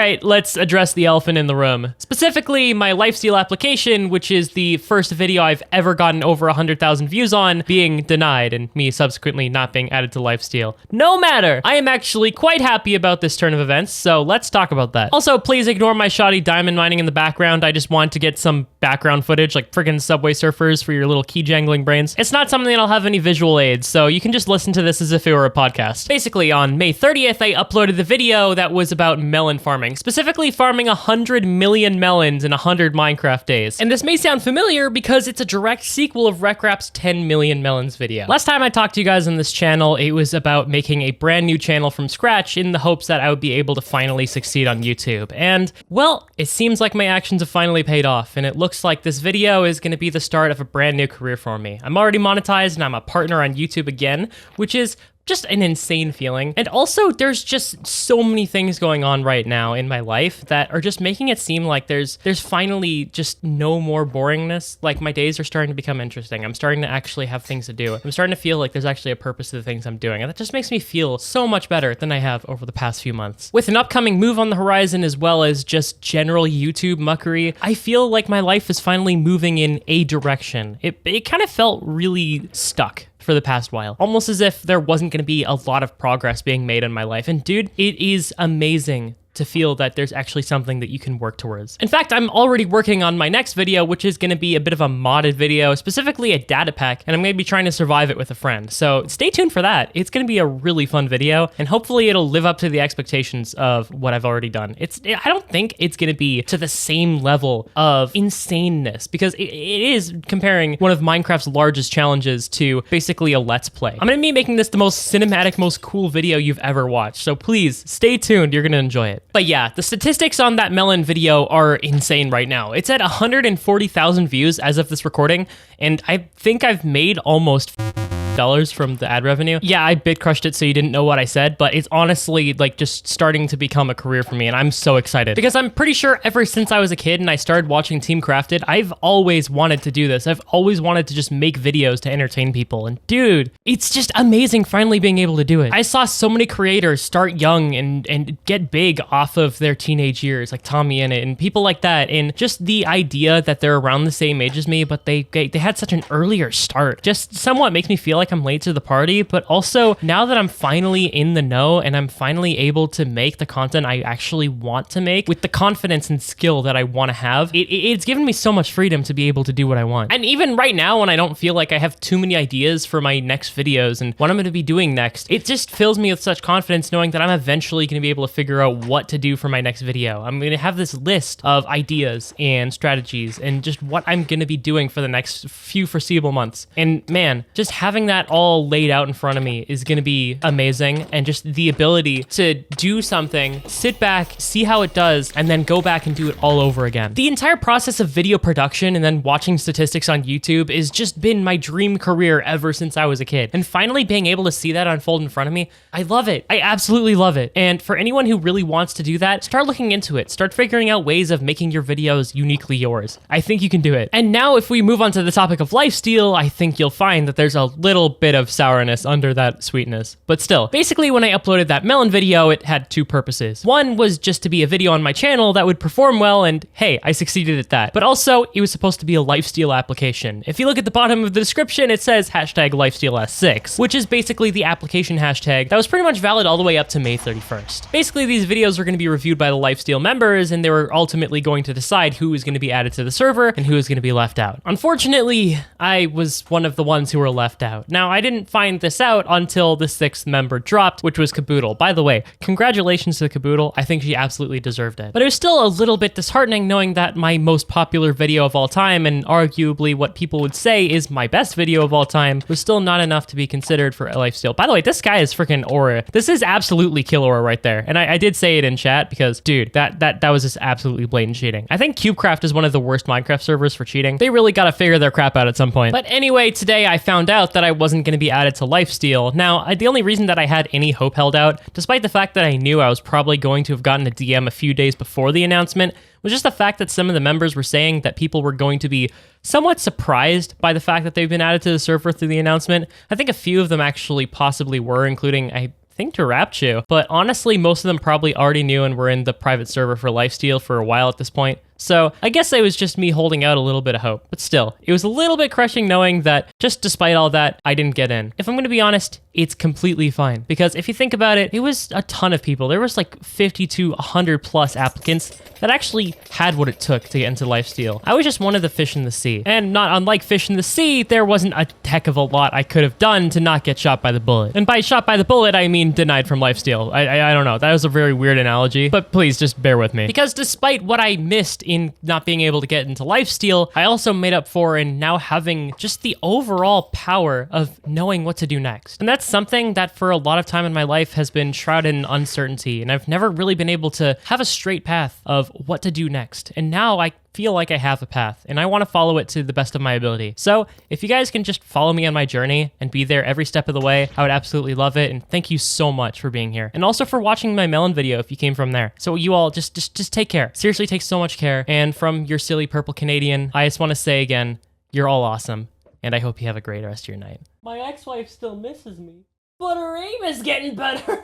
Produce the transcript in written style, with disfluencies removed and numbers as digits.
right, let's address the elephant in the room. Specifically, my Lifesteal application, which is the first video I've ever gotten over 100,000 views on, being denied and me subsequently not being added to Lifesteal. No matter, I am actually quite happy about this turn of events, so let's talk about that. Also, please ignore my shoddy diamond mining in the background. I just want to get some background footage like friggin' Subway Surfers for your little key jangling brains. It's not something that I'll have any visual aids, so you can just listen to this as if it were a podcast. Basically, on May 30th, I uploaded the video that was about melon farming, specifically farming 100 million melons in 100 Minecraft days. And this may sound familiar because it's a direct sequel of RecRap's 10 million melons video. Last time I talked to you guys on this channel, it was about making a brand new channel from scratch in the hopes that I would be able to finally succeed on YouTube. And, well, it seems like my actions have finally paid off, and it looks like this video is going to be the start of a brand new career for me. I'm already monetized and I'm a partner on YouTube again, which is just an insane feeling. And also, there's just so many things going on right now in my life that are just making it seem like there's finally just no more boringness. Like, my days are starting to become interesting. I'm starting to actually have things to do. I'm starting to feel like there's actually a purpose to the things I'm doing. And that just makes me feel so much better than I have over the past few months. With an upcoming move on the horizon, as well as just general YouTube muckery, I feel like my life is finally moving in a direction. It kind of felt really stuck for the past while, almost as if there wasn't going to be a lot of progress being made in my life. And dude, it is amazing to feel that there's actually something that you can work towards. In fact, I'm already working on my next video, which is going to be a bit of a modded video, specifically a data pack, and I'm going to be trying to survive it with a friend. So stay tuned for that. It's going to be a really fun video, and hopefully it'll live up to the expectations of what I've already done. I don't think it's going to be to the same level of insaneness, because it is comparing one of Minecraft's largest challenges to basically a Let's Play. I'm going to be making this the most cinematic, most cool video you've ever watched, so please stay tuned. You're going to enjoy it. But yeah, the statistics on that melon video are insane right now. It's at 140,000 views as of this recording, and I think I've made almost $50 from the ad revenue. Yeah, I bit crushed it so you didn't know what I said, but it's honestly like just starting to become a career for me, and I'm so excited because I'm pretty sure ever since I was a kid and I started watching Team Crafted, I've always wanted to do this. I've always wanted to just make videos to entertain people, and dude, it's just amazing finally being able to do it. I saw so many creators start young and get big off of their teenage years, like Tommy in it and people like that, and just the idea that they're around the same age as me, but they had such an earlier start just somewhat makes me feel like I'm late to the party. But also, now that I'm finally in the know and I'm finally able to make the content I actually want to make with the confidence and skill that I want to have, it's given me so much freedom to be able to do what I want. And even right now, when I don't feel like I have too many ideas for my next videos and what I'm going to be doing next, it just fills me with such confidence knowing that I'm eventually going to be able to figure out what to do for my next video. I'm going to have this list of ideas and strategies and just what I'm going to be doing for the next few foreseeable months. And man, just having that all laid out in front of me is going to be amazing. And just the ability to do something, sit back, see how it does, and then go back and do it all over again. The entire process of video production and then watching statistics on YouTube has just been my dream career ever since I was a kid. And finally being able to see that unfold in front of me, I love it. I absolutely love it. And for anyone who really wants to do that, start looking into it. Start figuring out ways of making your videos uniquely yours. I think you can do it. And now if we move on to the topic of Lifesteal, I think you'll find that there's a little bit of sourness under that sweetness. But still, basically when I uploaded that melon video, it had two purposes. One was just to be a video on my channel that would perform well, and hey, I succeeded at that. But also, it was supposed to be a Lifesteal application. If you look at the bottom of the description, it says hashtag LifestealS6, which is basically the application hashtag that was pretty much valid all the way up to May 31st. Basically, these videos were going to be reviewed by the Lifesteal members, and they were ultimately going to decide who was going to be added to the server and who was going to be left out. Unfortunately, I was one of the ones who were left out. Now, I didn't find this out until the 6th member dropped, which was Caboodle. By the way, congratulations to Caboodle. I think she absolutely deserved it. But it was still a little bit disheartening knowing that my most popular video of all time, and arguably what people would say is my best video of all time, was still not enough to be considered for a Lifesteal. By the way, this guy is freaking aura. This is absolutely kill aura right there. And I did say it in chat because, dude, that was just absolutely blatant cheating. I think CubeCraft is one of the worst Minecraft servers for cheating. They really gotta figure their crap out at some point. But anyway, today I found out that I wasn't gonna be added to Lifesteal. Now, the only reason that I had any hope held out, despite the fact that I knew I was probably going to have gotten a DM a few days before the announcement, was just the fact that some of the members were saying that people were going to be somewhat surprised by the fact that they've been added to the server through the announcement. I think a few of them actually possibly were, including, I think to BurssTwo, but honestly, most of them probably already knew and were in the private server for Lifesteal for a while at this point. So I guess it was just me holding out a little bit of hope, but still, it was a little bit crushing knowing that just despite all that, I didn't get in. If I'm gonna be honest, it's completely fine, because if you think about it, it was a ton of people. There was like 50 to 100 plus applicants that actually had what it took to get into Lifesteal. I was just one of the fish in the sea, and not unlike fish in the sea, there wasn't a heck of a lot I could have done to not get shot by the bullet. And by shot by the bullet, I mean denied from Lifesteal. I don't know, that was a very weird analogy, but please just bear with me. Because despite what I missed in not being able to get into Lifesteal, I also made up for in now having just the overall power of knowing what to do next. And that's something that for a lot of time in my life has been shrouded in uncertainty, and I've never really been able to have a straight path of what to do next. And now I feel like I have a path, and I want to follow it to the best of my ability. So if you guys can just follow me on my journey and be there every step of the way, I would absolutely love it. And thank you so much for being here, and also for watching my melon video if you came from there. So you all just take care. Seriously, take so much care. And from your silly purple Canadian, I just want to say again, you're all awesome, and I hope you have a great rest of your night. My ex-wife still misses me, but her aim is getting better.